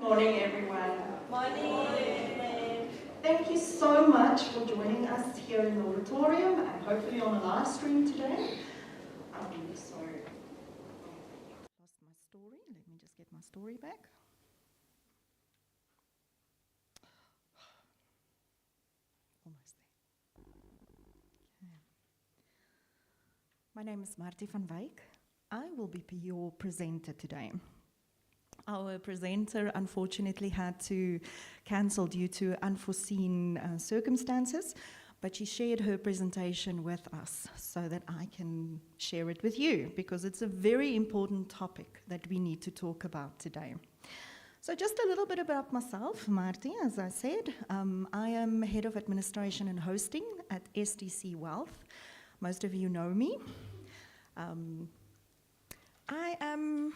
Morning, everyone. Morning. Thank you so much for joining us here in the auditorium and hopefully on a live stream today. Sorry. Lost my story. Let me just get my story back. Almost there. Okay. My name is Marthie van Wyk. I will be your presenter today. Our presenter unfortunately had to cancel due to unforeseen circumstances, but she shared her presentation with us so that I can share it with you because it's a very important topic that we need to talk about today. So just a little bit about myself, Marthie, as I said. I am Head of Administration and Hosting at SDC Wealth. Most of you know me. I am,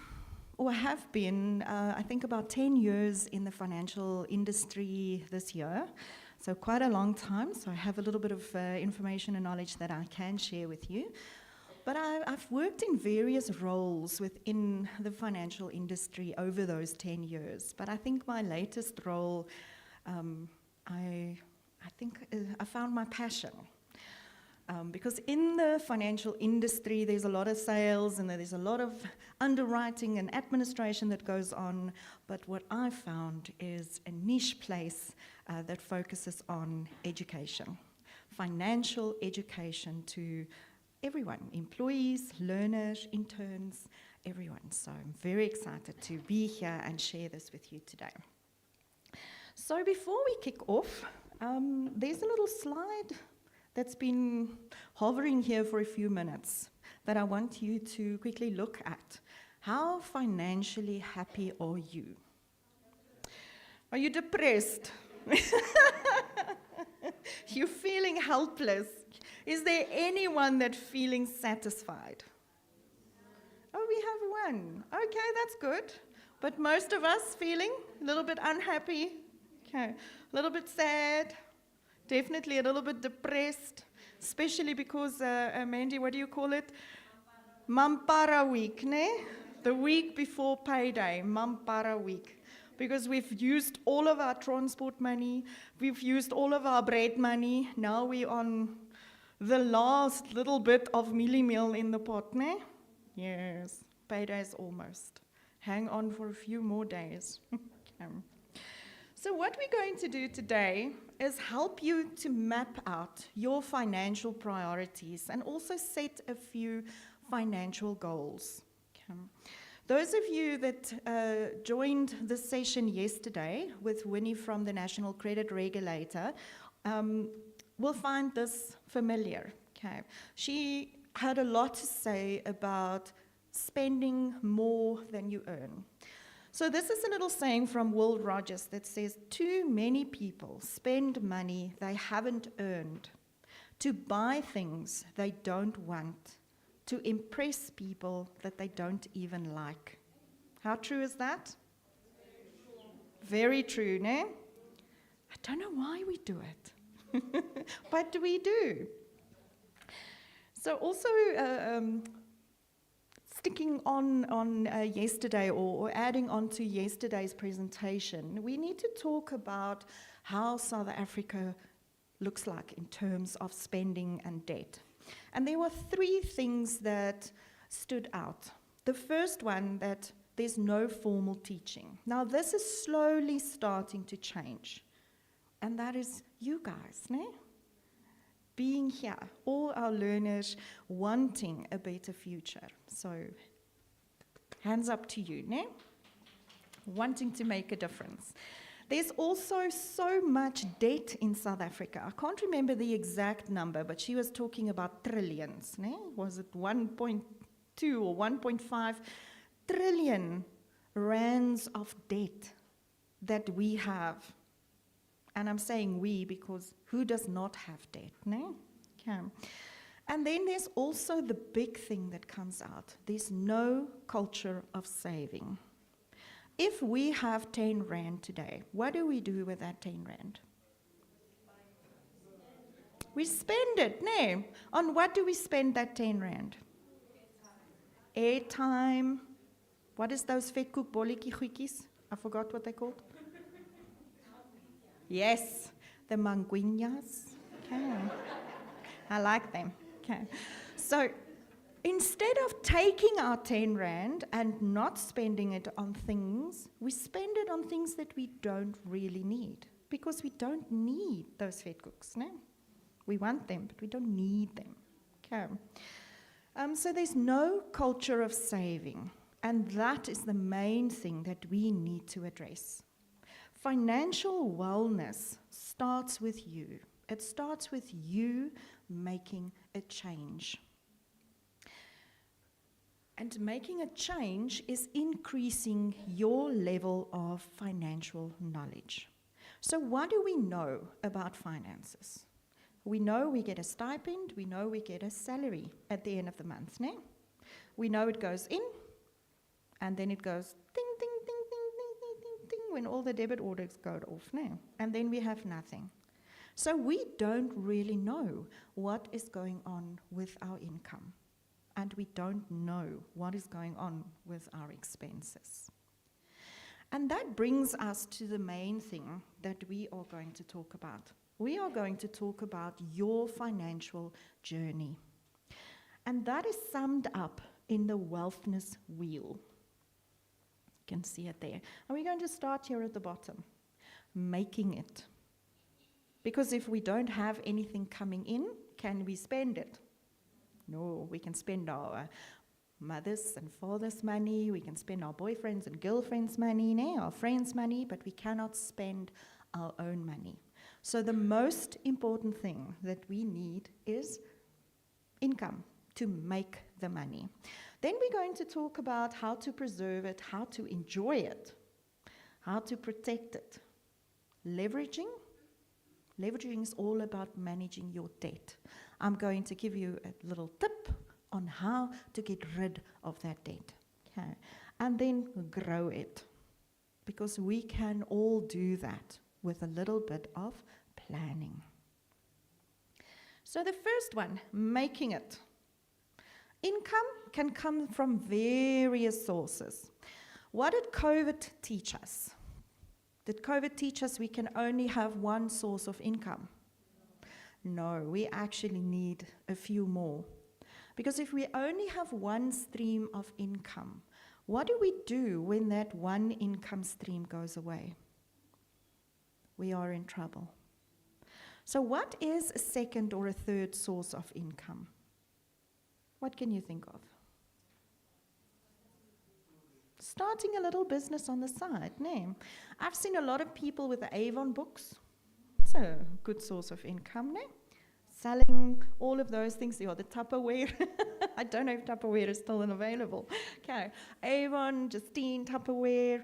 or have been, I think about 10 years in the financial industry this year, so quite a long time, so I have a little bit of information and knowledge that I can share with you. But I've worked in various roles within the financial industry over those 10 years, but I think my latest role, I found my passion. Because in the financial industry, there's a lot of sales and there's a lot of underwriting and administration that goes on. But what I found is a niche place that focuses on education, financial education to everyone, employees, learners, interns, everyone. So I'm very excited to be here and share this with you today. So before we kick off, there's a little slide that's been hovering here for a few minutes that I want you to quickly look at. How financially happy are you? Are you depressed? You're feeling helpless. Is there anyone that's feeling satisfied? Oh, we have one. Okay, that's good. But most of us feeling a little bit unhappy. Okay, a little bit sad. Definitely a little bit depressed, especially because, Mandy, what do you call it? Mampara week, ne? The week before payday, Mampara week. Because we've used all of our transport money, we've used all of our bread money, now we're on the last little bit of milli-meal in the pot, ne? Yes, payday's almost. Hang on for a few more days. Okay. So what we're going to do today is help you to map out your financial priorities and also set a few financial goals. Okay. Those of you that joined the session yesterday with Winnie from the National Credit Regulator will find this familiar. Okay. She had a lot to say about spending more than you earn. So this is a little saying from Will Rogers that says, too many people spend money they haven't earned to buy things they don't want, to impress people that they don't even like. How true is that? Very true, ne? I don't know why we do it, but we do. So also, sticking on yesterday or adding on to yesterday's presentation, we need to talk about how South Africa looks like in terms of spending and debt. And there were three things that stood out. The first one, that there's no formal teaching. Now this is slowly starting to change. And that is you guys, ne? Being here, all our learners wanting a better future. So, hands up to you, ne? Wanting to make a difference. There's also so much debt in South Africa. I can't remember the exact number, but she was talking about trillions, ne? Was it 1.2 or 1.5 trillion rands of debt that we have? And I'm saying we because who does not have debt, ne? Okay. And then there's also the big thing that comes out. There's no culture of saving. If we have 10 rand today, what do we do with that 10 rand? We spend it, ne? On what do we spend that 10 rand? Airtime. What is those vetkoek bolletjie goedjies? I forgot what they're called. Yes, the manguinhas. Okay. I like them. Okay. So instead of taking our 10 rand and not spending it on things, we spend it on things that we don't really need. Because we don't need those vetkoeks, no? We want them, but we don't need them. Okay. So there's no culture of saving, and that is the main thing that we need to address. Financial wellness starts with you. It starts with you making a change. And making a change is increasing your level of financial knowledge. So what do we know about finances? We know we get a stipend, we know we get a salary at the end of the month, no? We know it goes in, and then it goes ding, ding, ding, ding, ding, ding, ding, ding, when all the debit orders go off, no? And then we have nothing. So we don't really know what is going on with our income, and we don't know what is going on with our expenses. And that brings us to the main thing that we are going to talk about. We are going to talk about your financial journey. And that is summed up in the Wealthness Wheel. You can see it there. And we're going to start here at the bottom, making it. Because if we don't have anything coming in, can we spend it? No, we can spend our mothers' and fathers' money, we can spend our boyfriends' and girlfriends' money, our friends' money, but we cannot spend our own money. So the most important thing that we need is income to make the money. Then we're going to talk about how to preserve it, how to enjoy it, how to protect it. Leveraging is all about managing your debt. I'm going to give you a little tip on how to get rid of that debt. Okay. And then grow it, because we can all do that with a little bit of planning. So the first one, making it. Income can come from various sources. What did COVID teach us? Did COVID teach us we can only have one source of income? No, we actually need a few more. Because if we only have one stream of income, what do we do when that one income stream goes away? We are in trouble. So what is a second or a third source of income? What can you think of? Starting a little business on the side, no? I've seen a lot of people with the Avon books. It's a good source of income, no? Selling all of those things, the Tupperware. I don't know if Tupperware is still available. Okay, Avon, Justine, Tupperware.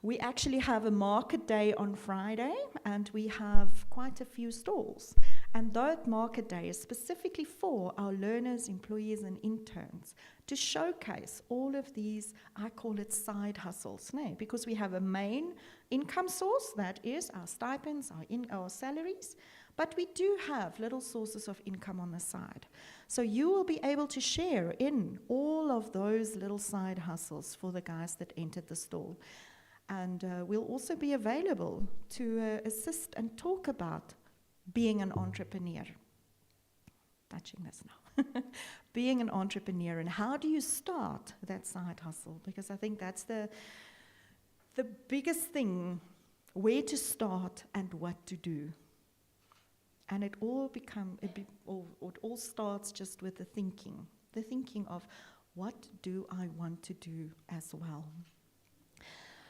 We actually have a market day on Friday, and we have quite a few stalls. And that market day is specifically for our learners, employees, and interns to showcase all of these, I call it side hustles, no? Because we have a main income source, that is our stipends, our salaries, but we do have little sources of income on the side. So you will be able to share in all of those little side hustles for the guys that entered the stall. And we'll also be available to assist and talk about being an entrepreneur. Touching this now. Being an entrepreneur, and how do you start that side hustle? Because I think that's the biggest thing, where to start and what to do. And it all starts just with the thinking of what do I want to do as well.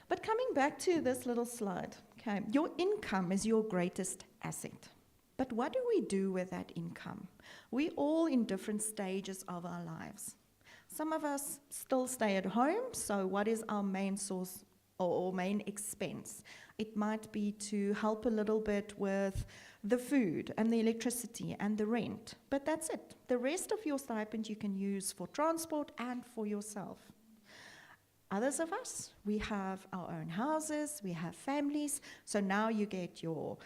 But coming back to this little slide, okay, your income is your greatest asset. But what do we do with that income? We're all in different stages of our lives. Some of us still stay at home, so what is our main source or main expense? It might be to help a little bit with the food and the electricity and the rent, but that's it. The rest of your stipend you can use for transport and for yourself. Others of us, we have our own houses, we have families, so now you get your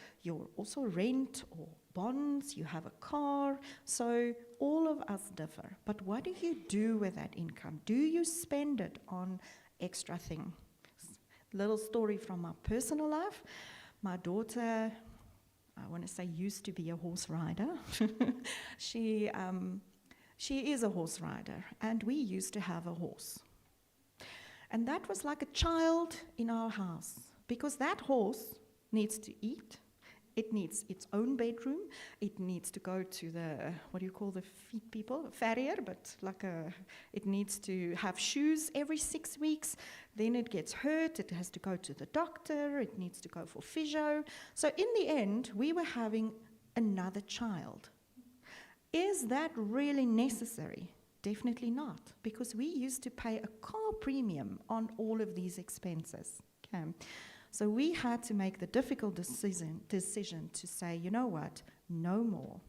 also rent or bonds, you have a car, so all of us differ. But what do you do with that income? Do you spend it on extra things? Little story from my personal life. My daughter, I want to say, used to be a horse rider. She is a horse rider, and we used to have a horse. And that was like a child in our house, because that horse needs to eat. It needs its own bedroom. It needs to go to the, what do you call the feed people? A farrier, but it needs to have shoes every 6 weeks. Then it gets hurt. It has to go to the doctor. It needs to go for physio. So in the end, we were having another child. Is that really necessary? Definitely not, because we used to pay a car premium on all of these expenses. Okay. So we had to make the difficult decision to say, you know what, no more.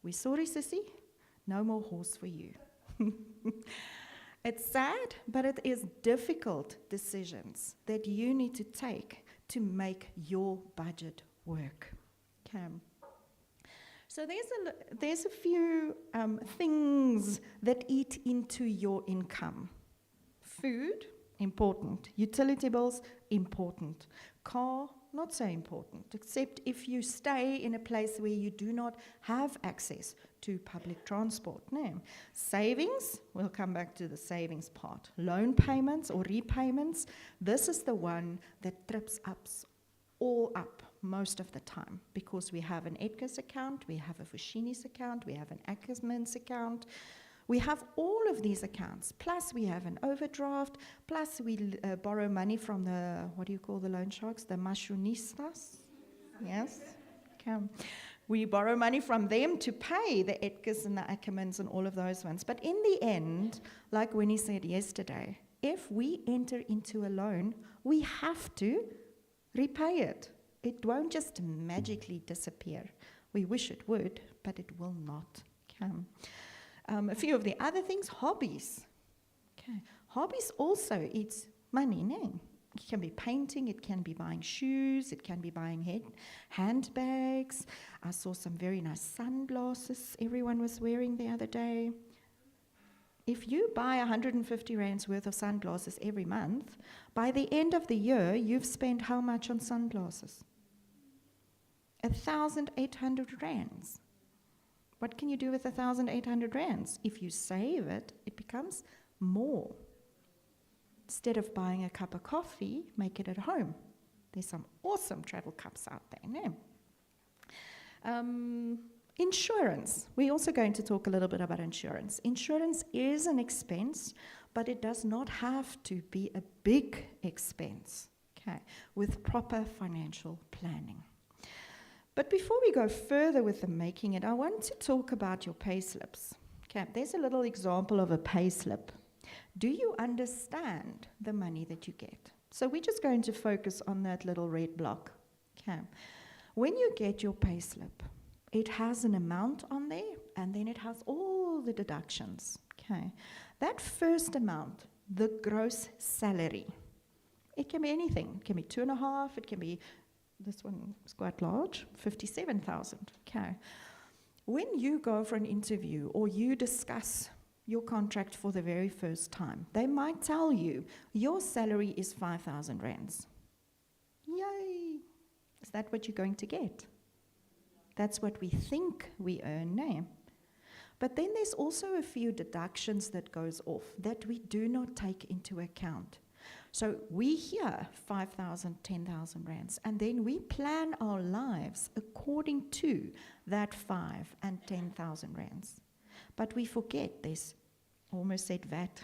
We're sorry, sissy, no more horse for you. It's sad, but it is difficult decisions that you need to take to make your budget work. Okay. So there's a few things that eat into your income. Food, important. Utility bills, important. Car, not so important, except if you stay in a place where you do not have access to public transport. No. Savings, we'll come back to the savings part. Loan payments or repayments, this is the one that trips us all up most of the time, because we have an Edgar's account, we have a Fushini's account, we have an Ackerman's account. We have all of these accounts, plus we have an overdraft, plus we borrow money from the, what do you call the loan sharks? The mashonistas? Yes? Okay. We borrow money from them to pay the Edgars and the Ackermans and all of those ones. But in the end, like Winnie said yesterday, if we enter into a loan, we have to repay it. It won't just magically disappear. We wish it would, but it will not. Okay. A few of the other things, hobbies. Okay. Hobbies also eats money, no? It can be painting, it can be buying shoes, it can be buying handbags. I saw some very nice sunglasses everyone was wearing the other day. If you buy 150 rands worth of sunglasses every month, by the end of the year, you've spent how much on sunglasses? 1,800 rands. What can you do with 1,800 rands? If you save it, it becomes more. Instead of buying a cup of coffee, make it at home. There's some awesome travel cups out there, no? Insurance. We're also going to talk a little bit about insurance. Insurance is an expense, but it does not have to be a big expense, okay, with proper financial planning. But before we go further with the making it, I want to talk about your pay slips. Okay, there's a little example of a pay slip. Do you understand the money that you get? So we're just going to focus on that little red block. Okay. When you get your pay slip, it has an amount on there, and then it has all the deductions. Okay. That first amount, the gross salary, it can be anything. It can be 2.5, it can be, this one is quite large, 57,000. Okay. When you go for an interview or you discuss your contract for the very first time, they might tell you your salary is 5,000 rands. Yay! Is that what you're going to get? That's what we think we earn now. But then there's also a few deductions that goes off that we do not take into account. So we hear 5,000, 10,000 rands, and then we plan our lives according to that 5 and 10,000 rands. But we forget this, almost said VAT,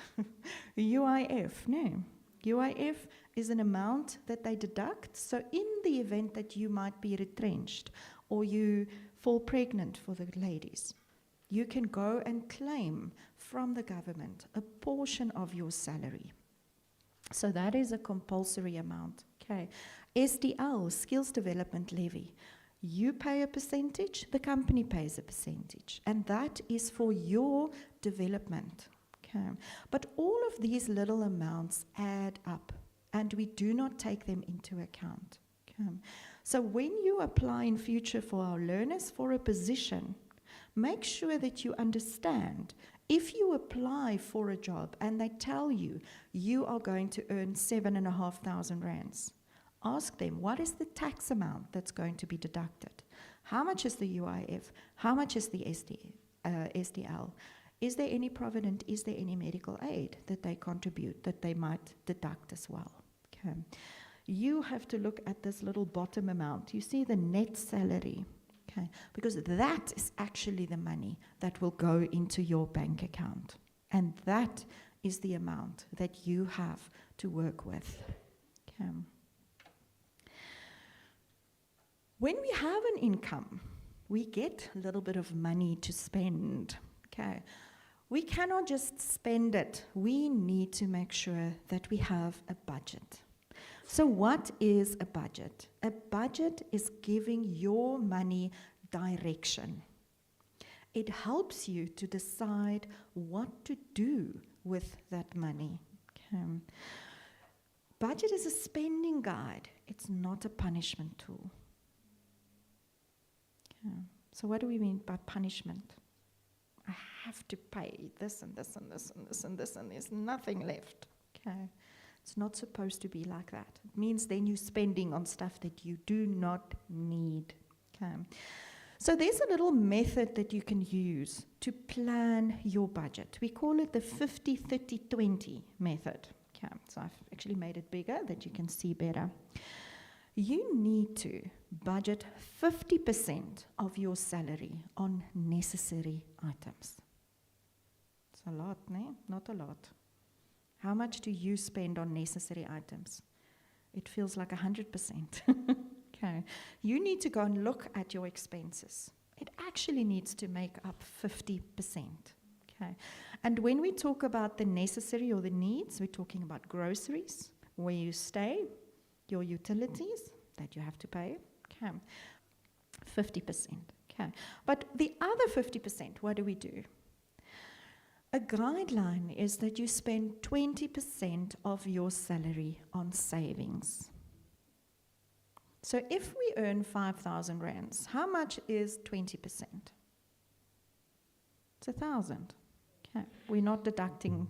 UIF, no. UIF is an amount that they deduct, so in the event that you might be retrenched or you fall pregnant for the ladies, you can go and claim from the government a portion of your salary. So that is a compulsory amount. Okay. SDL, Skills Development Levy. You pay a percentage, the company pays a percentage, and that is for your development. Okay. But all of these little amounts add up, and we do not take them into account. Okay. So when you apply in future for our learners for a position, make sure that you understand If you apply for a job and they tell you you are going to earn 7,500 rands, ask them, what is the tax amount that's going to be deducted? How much is the UIF? How much is the SDL? Is there any provident? Is there any medical aid that they contribute that they might deduct as well? Okay. You have to look at this little bottom amount. You see the net salary, okay? Because that is actually the money that will go into your bank account. And that is the amount that you have to work with. Okay. When we have an income, we get a little bit of money to spend. Okay. We cannot just spend it. We need to make sure that we have a budget. So what is a budget? A budget is giving your money direction. It helps you to decide what to do with that money. Okay. Budget is a spending guide. It's not a punishment tool. Okay. So what do we mean by punishment? I have to pay this and this and this and this and this, and there's nothing left. Okay. It's not supposed to be like that. It means then you're spending on stuff that you do not need. Okay. So there's a little method that you can use to plan your budget. We call it the 50-30-20 method. Okay. So I've actually made it bigger that you can see better. You need to budget 50% of your salary on necessary items. It's a lot, no? Not a lot. How much do you spend on necessary items? It feels like 100%. Okay. You need to go and look at your expenses. It actually needs to make up 50%. Okay. And when we talk about the necessary or the needs, we're talking about groceries, where you stay, your utilities that you have to pay. Okay. 50%. Okay. But the other 50%, what do we do? A guideline is that you spend 20% of your salary on savings. So if we earn 5,000 rands, how much is 20%? It's 1,000. Okay. We're not deducting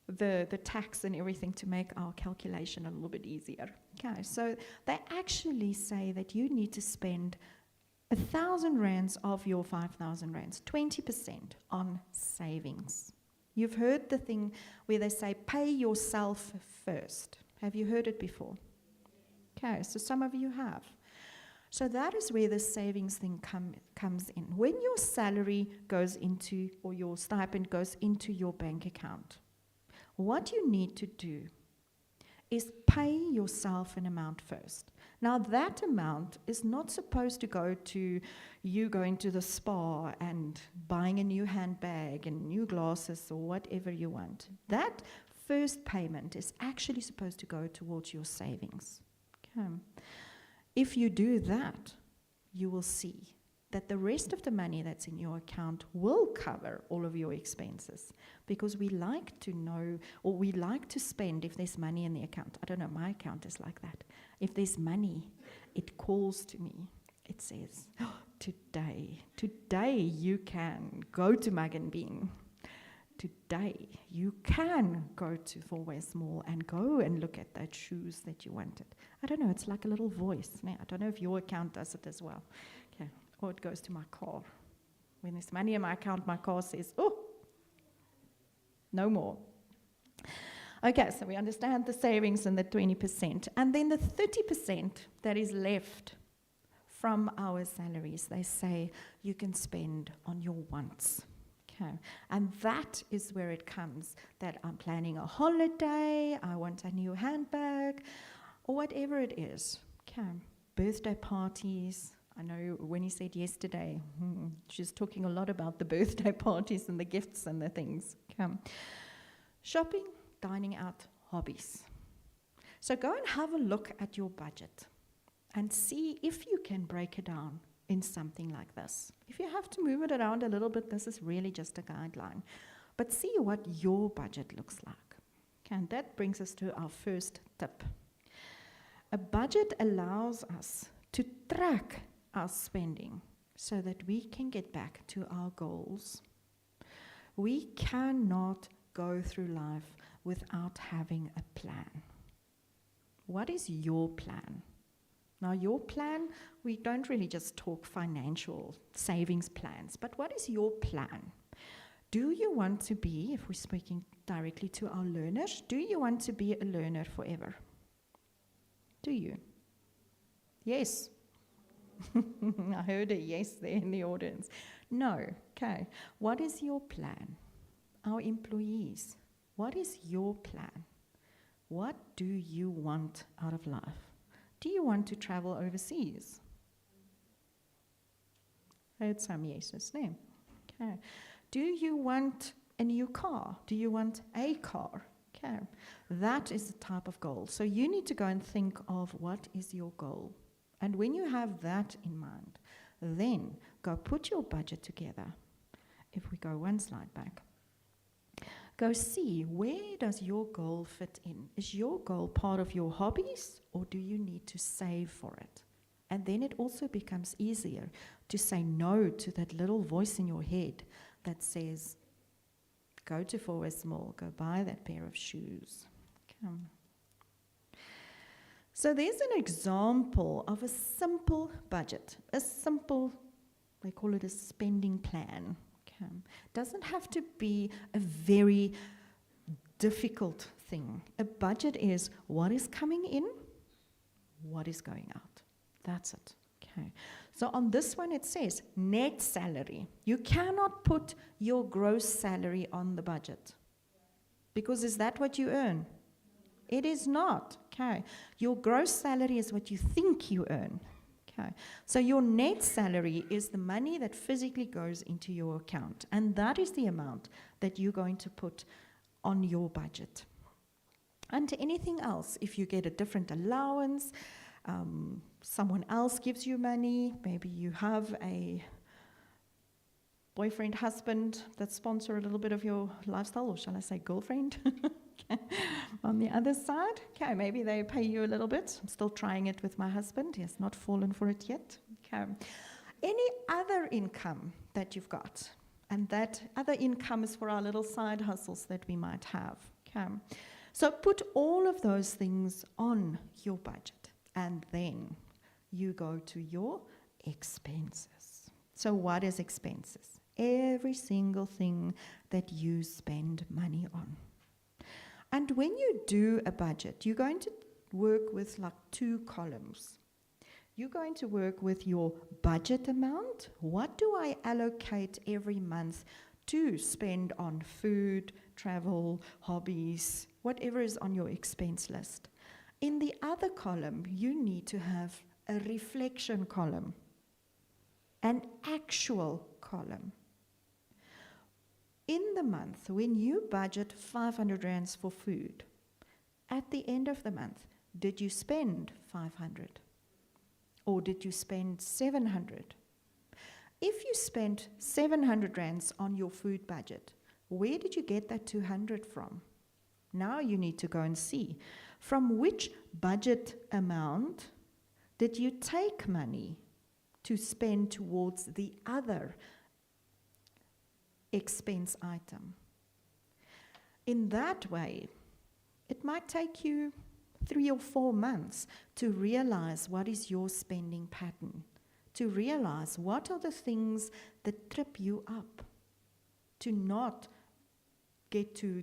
the tax and everything to make our calculation a little bit easier. Okay, so they actually say that you need to spend 1,000 rands of your 5,000 rands, 20% on savings. You've heard the thing where they say, pay yourself first. Have you heard it before? Okay, so some of you have. So that is where the savings thing comes in. When your salary goes into, or your stipend goes into your bank account, what you need to do is pay yourself an amount first. Now, that amount is not supposed to go to you going to the spa and buying a new handbag and new glasses or whatever you want. That first payment is actually supposed to go towards your savings. Okay. If you do that, you will see that the rest of the money that's in your account will cover all of your expenses, because we like to know, or we like to spend if there's money in the account. I don't know, my account is like that. If there's money, it calls to me. It says, oh, today you can go to Mug and Bean. Today you can go to Fourways Mall and go and look at those shoes that you wanted. I don't know, it's like a little voice. I don't know if your account does it as well. Okay. Or it goes to my car. When there's money in my account, my car says, oh, no more. Okay, so we understand the savings and the 20%. And then the 30% that is left from our salaries, they say you can spend on your wants. Okay. And that is where it comes, that I'm planning a holiday, I want a new handbag, or whatever it is. Okay. Birthday parties. I know when he said yesterday, she's talking a lot about the birthday parties and the gifts and the things. Okay. Shopping, dining out, hobbies. So go and have a look at your budget and see if you can break it down in something like this. If you have to move it around a little bit, this is really just a guideline. But see what your budget looks like. Okay, and that brings us to our first tip. A budget allows us to track our spending so that we can get back to our goals. We cannot go through life without having a plan. What is your plan? Now, your plan, we don't really just talk financial savings plans, but what is your plan? Do you want to be, if we're speaking directly to our learners, do you want to be a learner forever? Do you? Yes. I heard a yes there in the audience. No. Okay. What is your plan? Our employees, what is your plan? What do you want out of life? Do you want to travel overseas? I heard some yeses. No. Okay. Do you want a new car? Do you want a car? Okay. That is the type of goal. So you need to go and think of what is your goal. And when you have that in mind, then go put your budget together. If we go one slide back, go see where does your goal fit in. Is your goal part of your hobbies, or do you need to save for it? And then it also becomes easier to say no to that little voice in your head that says, go to Forest Mall, go buy that pair of shoes. Come. So there's an example of a simple budget, a simple, they call it a spending plan. Okay. Doesn't have to be a very difficult thing. A budget is what is coming in, what is going out. That's it. Okay. So on this one it says net salary. You cannot put your gross salary on the budget. Because is that what you earn? It is not. Okay. Your gross salary is what you think you earn. Okay. So your net salary is the money that physically goes into your account. And that is the amount that you're going to put on your budget. And anything else, if you get a different allowance, someone else gives you money, maybe you have a boyfriend, husband that sponsor a little bit of your lifestyle, or shall I say girlfriend? Okay. On the other side, okay, maybe they pay you a little bit. I'm still trying it with my husband. He has not fallen for it yet. Okay. Any other income that you've got, and that other income is for our little side hustles that we might have. Okay. So put all of those things on your budget, and then you go to your expenses. So what is expenses? Every single thing that you spend money on. And when you do a budget, you're going to work with like two columns. You're going to work with your budget amount. What do I allocate every month to spend on food, travel, hobbies, whatever is on your expense list? In the other column, you need to have a reflection column, an actual column. In the month, when you budget 500 rands for food, at the end of the month, did you spend 500? Or did you spend 700? If you spent 700 rands on your food budget, where did you get that 200 from? Now you need to go and see. From which budget amount did you take money to spend towards the other expense item? In that way, it might take you 3 or 4 months to realize what is your spending pattern, to realize what are the things that trip you up, to not get to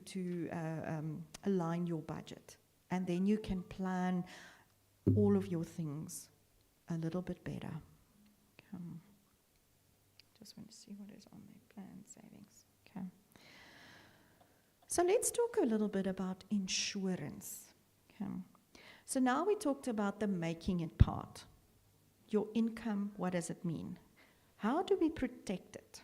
align your budget. And then you can plan all of your things a little bit better. Just want to see what is on their plan savings. Okay. So let's talk a little bit about insurance. Okay. So now we talked about the making it part. Your income, what does it mean? How do we protect it?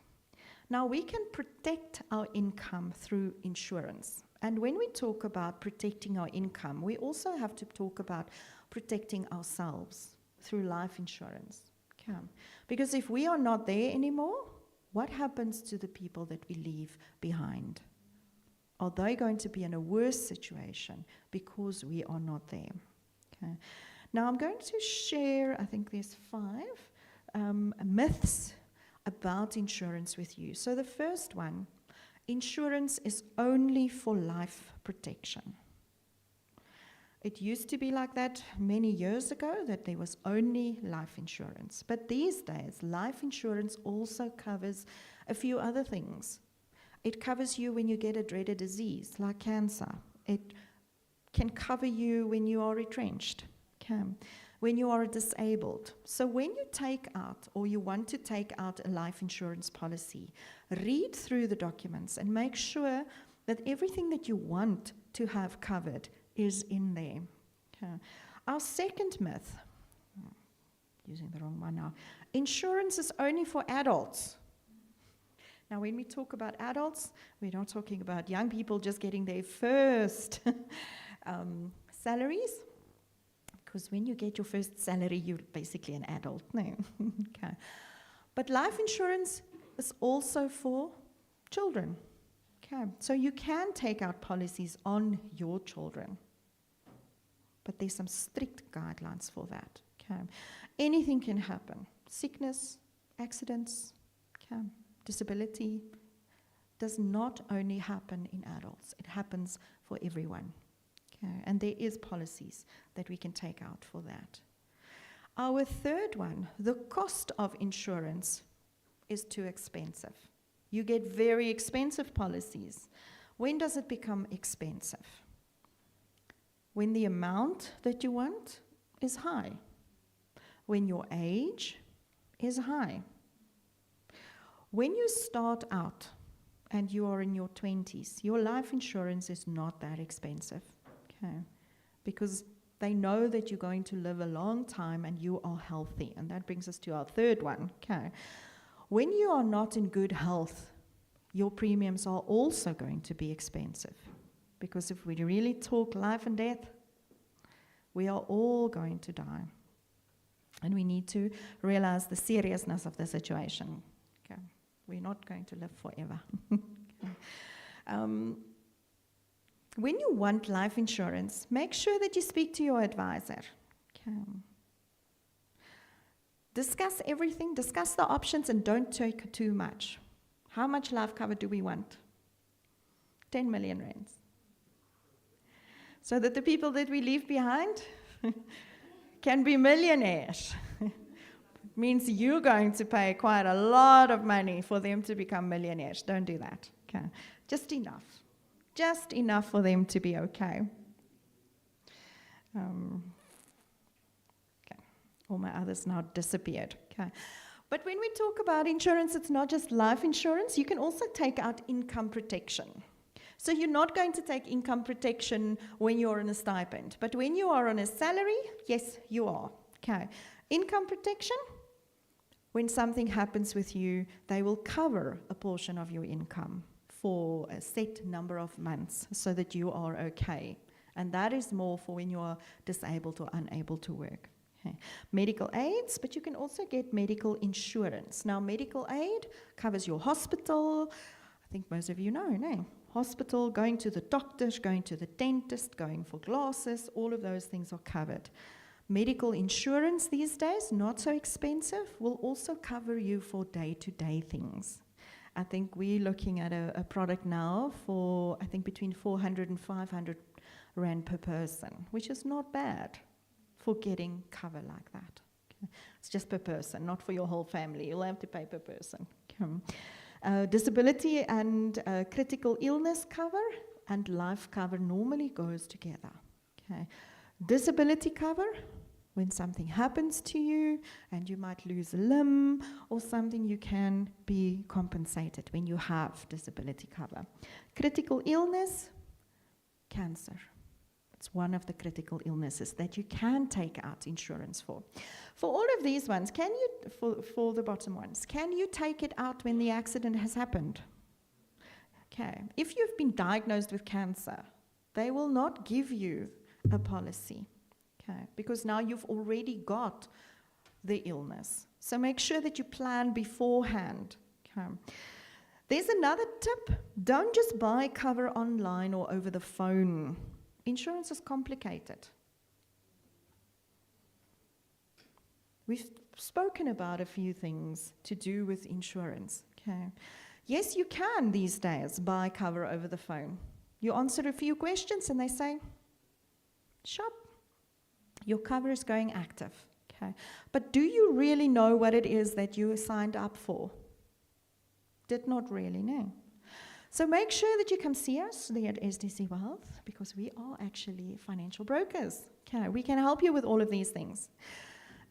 Now we can protect our income through insurance. And when we talk about protecting our income, we also have to talk about protecting ourselves through life insurance. Okay. Because if we are not there anymore, what happens to the people that we leave behind? Are they going to be in a worse situation because we are not there? Okay. Now I'm going to share, I think there's 5 myths about insurance with you. So the first one Insurance is only for life protection. It used to be like that many years ago, that there was only life insurance. But these days, life insurance also covers a few other things. It covers you when you get a dreaded disease, like cancer. It can cover you when you are retrenched, when you are disabled. So when you take out, or you want to take out a life insurance policy, read through the documents and make sure that everything that you want to have covered is in there. Okay. Our second myth, using the wrong one now, insurance is only for adults. Now, when we talk about adults, we're not talking about young people just getting their first salaries, because when you get your first salary, you're basically an adult. No. Okay. But life insurance is also for children. Okay. So you can take out policies on your children, but there's some strict guidelines for that. Okay. Anything can happen. Sickness, accidents, okay, disability does not only happen in adults. It happens for everyone. Okay. And there is policies that we can take out for that. Our third one, the cost of insurance is too expensive. You get very expensive policies. When does it become expensive? When the amount that you want is high. When your age is high. When you start out and you are in your 20s, your life insurance is not that expensive, okay? Because they know that you're going to live a long time and you are healthy. And that brings us to our third one, okay? When you are not in good health, your premiums are also going to be expensive. Because if we really talk life and death, we are all going to die. And we need to realize the seriousness of the situation. Okay. We're not going to live forever. Okay. When you want life insurance, make sure that you speak to your advisor. Okay. Discuss everything, discuss the options, and don't take too much. How much life cover do we want? 10 million rands. So that the people that we leave behind can be millionaires. It means you're going to pay quite a lot of money for them to become millionaires. Don't do that. Okay. Just enough. Just enough for them to be okay. Okay. All my others now disappeared. Okay. But when we talk about insurance, it's not just life insurance. You can also take out income protection. So you're not going to take income protection when you're on a stipend. But when you are on a salary, yes, you are. Okay. Income protection, when something happens with you, they will cover a portion of your income for a set number of months so that you are okay. And that is more for when you are disabled or unable to work. Okay. Medical aids, but you can also get medical insurance. Now, medical aid covers your hospital. I think most of you know, no? Hospital, going to the doctors, going to the dentist, going for glasses, all of those things are covered. Medical insurance these days, not so expensive, will also cover you for day-to-day things. I think we're looking at a product now for, I think, between 400 and 500 rand per person, which is not bad for getting cover like that. Okay. It's just per person, not for your whole family. You'll have to pay per person. Okay. Disability and critical illness cover and life cover normally goes together. Okay. Disability cover, when something happens to you and you might lose a limb or something, you can be compensated when you have disability cover. Critical illness, cancer. It's one of the critical illnesses that you can take out insurance for. For all of these ones, can you, for the bottom ones, can you take it out when the accident has happened? Okay. If you've been diagnosed with cancer, they will not give you a policy. Okay. Because now you've already got the illness. So make sure that you plan beforehand. Okay. There's another tip. Don't just buy cover online or over the phone. Insurance is complicated. We've spoken about a few things to do with insurance. Okay. Yes, you can these days buy cover over the phone. You answer a few questions and they say, shop, your cover is going active. Okay. But do you really know what it is that you signed up for? Did not really know. So make sure that you come see us there at SDC Wealth, because we are actually financial brokers. Okay. We can help you with all of these things.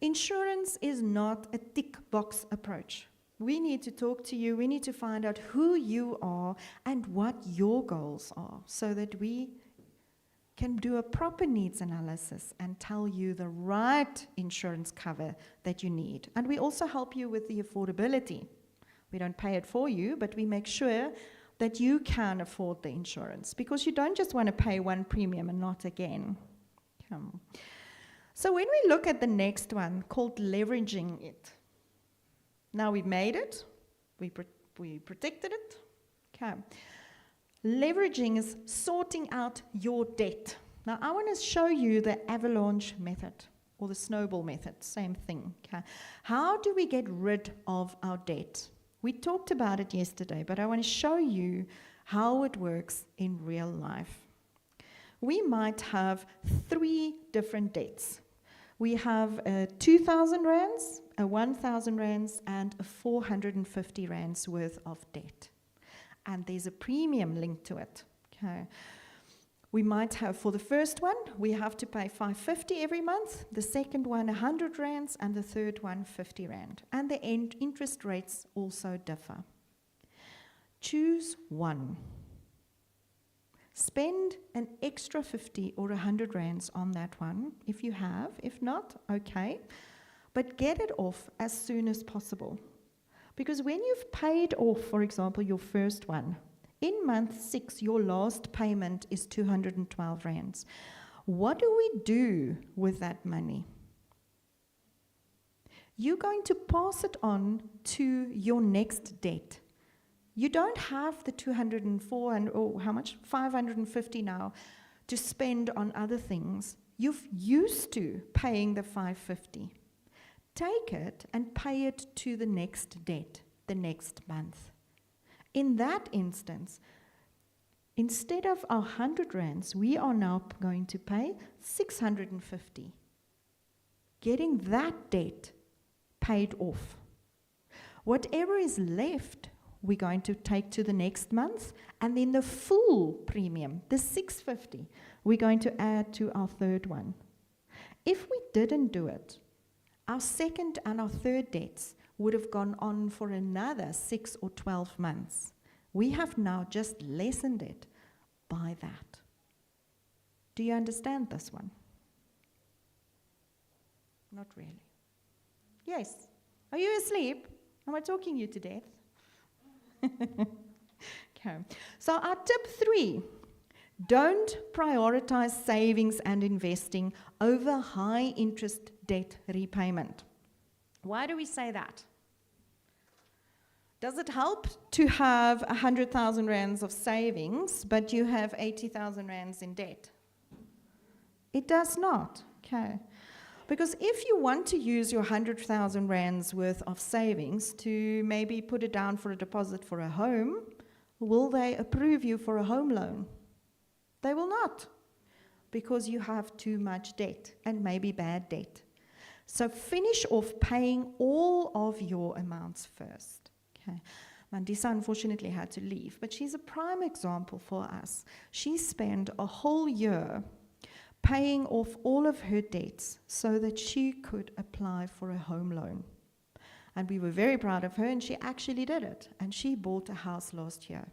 Insurance is not a tick box approach. We need to talk to you. We need to find out who you are and what your goals are, so that we can do a proper needs analysis and tell you the right insurance cover that you need. And we also help you with the affordability. We don't pay it for you, but we make sure that you can afford the insurance, because you don't just want to pay one premium and not again. So when we look at the next one, called leveraging it, now we've made it, we protected it. Okay. Leveraging is sorting out your debt. Now I want to show you the avalanche method or the snowball method, same thing. Okay. How do we get rid of our debt? We talked about it yesterday, but I want to show you how it works in real life. We might have 3 different debts. We have a 2,000 rands, a 1,000 rands, and a 450 rands worth of debt. And there's a premium linked to it. Okay. We might have, for the first one, we have to pay 550 every month, the second one 100 rands, and the third one 50 rand. And the interest rates also differ. Choose one. Spend an extra 50 or 100 rands on that one, if you have. If not, okay. But get it off as soon as possible. Because when you've paid off, for example, your first one, in month 6, your last payment is 212 rands. What do we do with that money? You're going to pass it on to your next debt. You don't have the 204 and how much? 550 now to spend on other things. You've used to paying the 550. Take it and pay it to the next debt, the next month. In that instance, instead of our 100 rands, we are now going to pay 650. Getting that debt paid off. Whatever is left, we're going to take to the next month, and then the full premium, the 650, we're going to add to our third one. If we didn't do it, our second and our third debts would have gone on for another 6 or 12 months. We have now just lessened it by that. Do you understand this one? Not really. Yes. Are you asleep? Am I talking you to death? Okay. So our tip 3, don't prioritize savings and investing over high interest debt repayment. Why do we say that? Does it help to have 100,000 rands of savings, but you have 80,000 rands in debt? It does not. Okay. Because if you want to use your 100,000 rands worth of savings to maybe put it down for a deposit for a home, will they approve you for a home loan? They will not, because you have too much debt and maybe bad debt. So finish off paying all of your amounts first. Okay. Mandisa unfortunately had to leave, but she's a prime example for us. She spent a whole year paying off all of her debts so that she could apply for a home loan. And we were very proud of her, and she actually did it. And she bought a house last year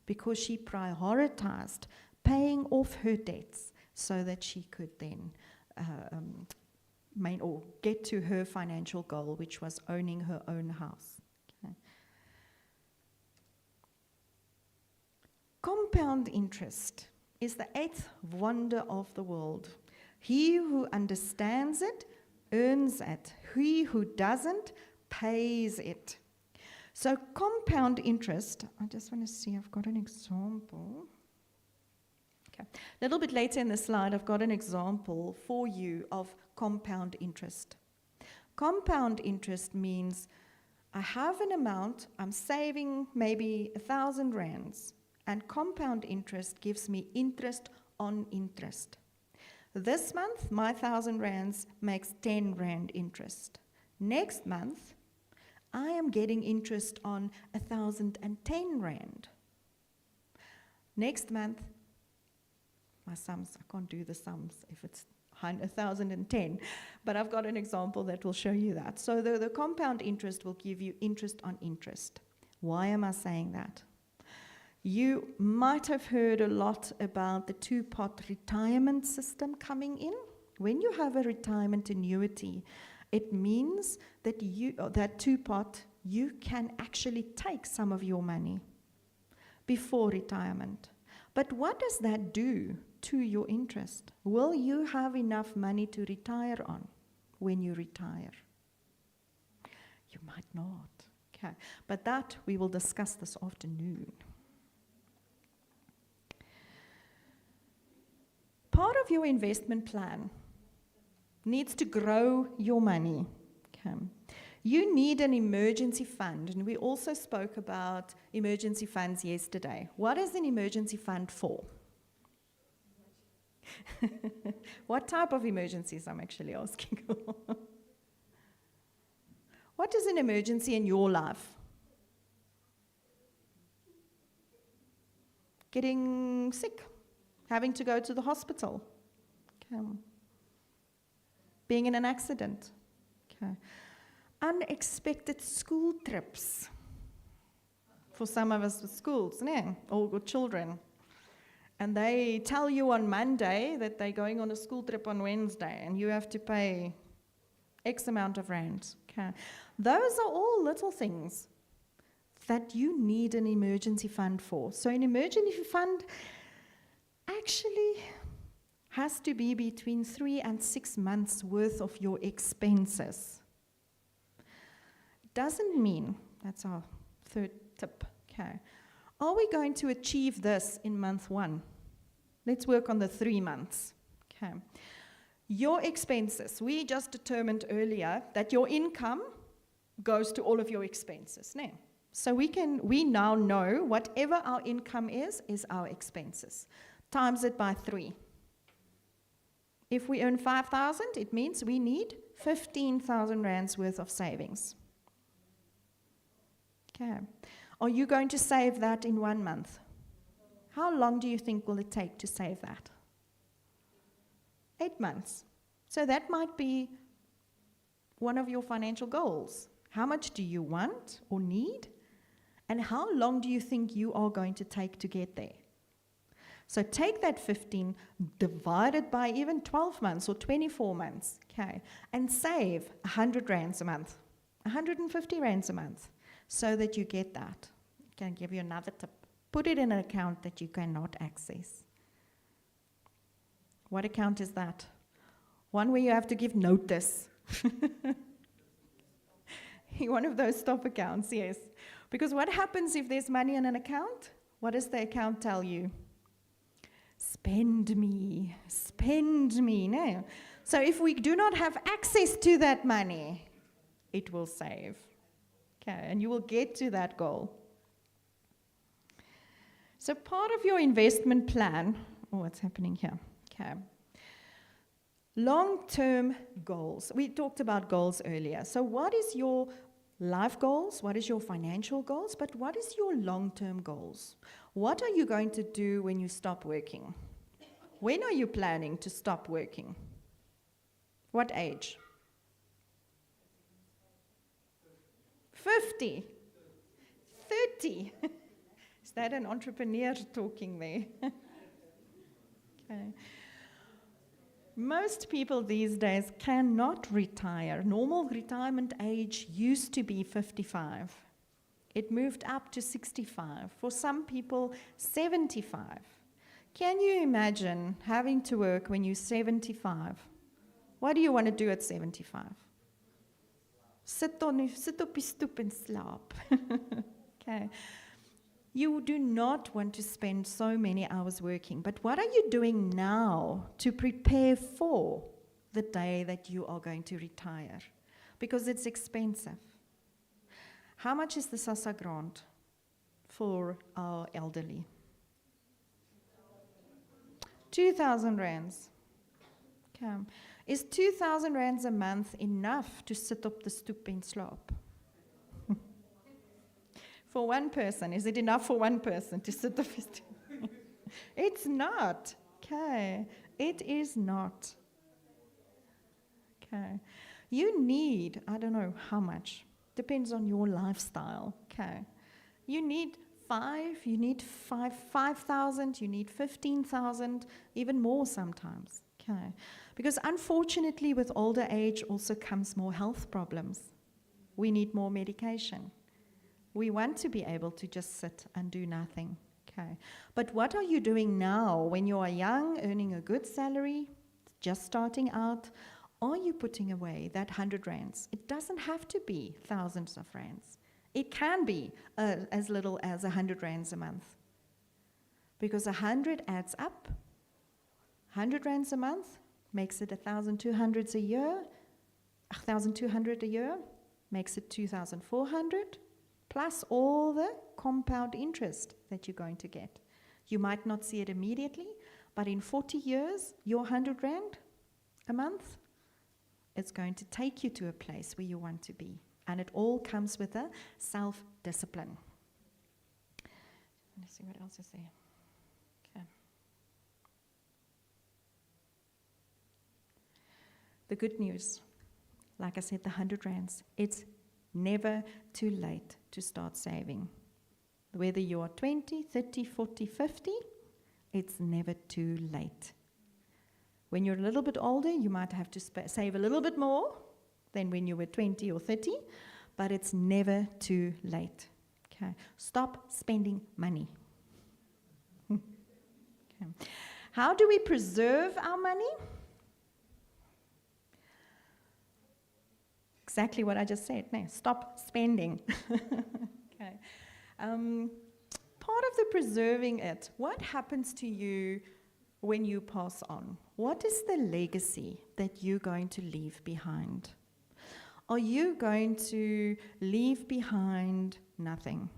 because she prioritized paying off her debts so that she could then get to her financial goal, which was owning her own house. Okay. Compound interest is the 8th wonder of the world. He who understands it earns it. He who doesn't pays it. So compound interest, I just want to see, I've got an example. Okay. A little bit later in the slide, I've got an example for you of compound interest. Compound interest means I have an amount, I'm saving maybe 1,000 rands, and compound interest gives me interest on interest. This month, my 1,000 rands makes 10 rand interest. Next month, I am getting interest on 1,010 rand. Next month, my sums, I can't do the sums if it's 1,010, but I've got an example that will show you that. So the compound interest will give you interest on interest. Why am I saying that? You might have heard a lot about the two-pot retirement system coming in. When you have a retirement annuity, it means that that two-pot, you can actually take some of your money before retirement. But what does that do to your interest? Will you have enough money to retire on when you retire? You might not. Okay, but that we will discuss this afternoon. Part of your investment plan needs to grow your money. Okay. You need an emergency fund, and we also spoke about emergency funds yesterday. What is an emergency fund for? What type of emergencies, I'm actually asking? What is an emergency in your life? Getting sick, having to go to the hospital, okay. Being in an accident, okay. Unexpected school trips for some of us with schools, or with children. And they tell you on Monday that they're going on a school trip on Wednesday, and you have to pay X amount of rand. Okay. Those are all little things that you need an emergency fund for. So an emergency fund actually has to be between 3 and 6 months worth of your expenses. Doesn't mean, that's our third tip, okay. Are we going to achieve this in month 1? Let's work on the 3 months, okay. Your expenses, we just determined earlier that your income goes to all of your expenses, no? So we now know whatever our income is our expenses. Times it by 3. If we earn 5,000, it means we need 15,000 rands worth of savings. Okay. Are you going to save that in 1 month? How long do you think will it take to save that? 8 months. So that might be one of your financial goals. How much do you want or need? And how long do you think you are going to take to get there? So take that 15, divide it by even 12 months or 24 months, okay, and save 100 rands a month, 150 rands a month, so that you get that. I can give you another tip. Put it in an account that you cannot access. What account is that? One where you have to give notice. One of those stop accounts, yes. Because what happens if there's money in an account? What does the account tell you? Spend me, no. So if we do not have access to that money, it will save. Okay, and you will get to that goal. So part of your investment plan, what's happening here? Okay. Long-term goals. We talked about goals earlier. So what is your life goals? What is your financial goals? But what is your long-term goals? What are you going to do when you stop working? When are you planning to stop working? What age? 50? 30? Is that an entrepreneur talking there? Okay. Most people these days cannot retire. Normal retirement age used to be 55. It moved up to 65. For some people, 75. Can you imagine having to work when you're 75? What do you want to do at 75? Sit op die stoep and slaap. Okay. You do not want to spend so many hours working, but what are you doing now to prepare for the day that you are going to retire? Because it's expensive. How much is the SASSA grant for our elderly? 2,000 rands. Okay. Is 2,000 rands a month enough to sit op the stoep en slaap? For one person, is it enough for one person to sit op the stoep? It's not. Okay. It is not. Okay. You need, I don't know how much, depends on your lifestyle. Okay. You need 5,000, you need 15,000, even more sometimes. Okay. Because unfortunately, with older age also comes more health problems. We need more medication. We want to be able to just sit and do nothing. Okay. But what are you doing now when you are young, earning a good salary, just starting out? Are you putting away that 100 rands? It doesn't have to be thousands of rands. It can be as little as 100 rands a month. Because 100 adds up. 100 rands a month makes it 1,200 a year. 1,200 a year makes it 2,400, plus all the compound interest that you're going to get. You might not see it immediately, but in 40 years, your 100 rand a month, it's going to take you to a place where you want to be. And it all comes with a self-discipline. Let's see what else is there. Okay. The good news, like I said, the 100 rands, it's never too late to start saving. Whether you are 20, 30, 40, 50, it's never too late. When you're a little bit older, you might have to save a little bit more than when you were 20 or 30, but it's never too late. Okay. Stop spending money. Okay. How do we preserve our money? Exactly what I just said. No, stop spending. Okay. Part of the preserving it, what happens to you when you pass on? What is the legacy that you're going to leave behind? Are you going to leave behind nothing?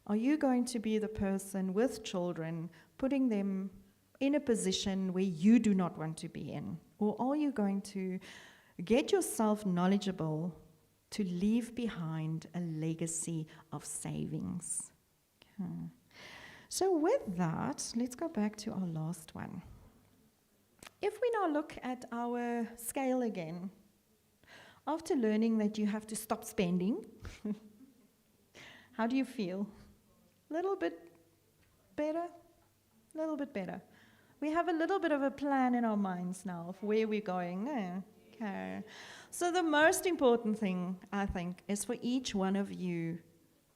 Are you going to be the person with children, putting them in a position where you do not want to be in? Or are you going to get yourself knowledgeable to leave behind a legacy of savings? Okay. So with that, let's go back to our last one. If we now look at our scale again, after learning that you have to stop spending, how do you feel? A little bit better? A little bit better. We have a little bit of a plan in our minds now of where we're going. Okay. So the most important thing, I think, is for each one of you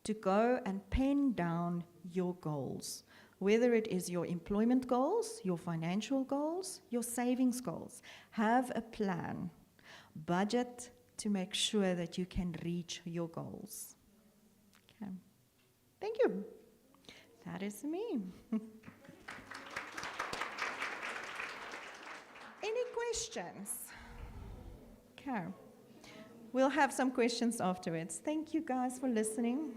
to go and pen down your goals, whether it is your employment goals, your financial goals, your savings goals. Have a plan. Budget to make sure that you can reach your goals. Okay. Thank you. That is me. Any questions? Okay. We'll have some questions afterwards. Thank you guys for listening.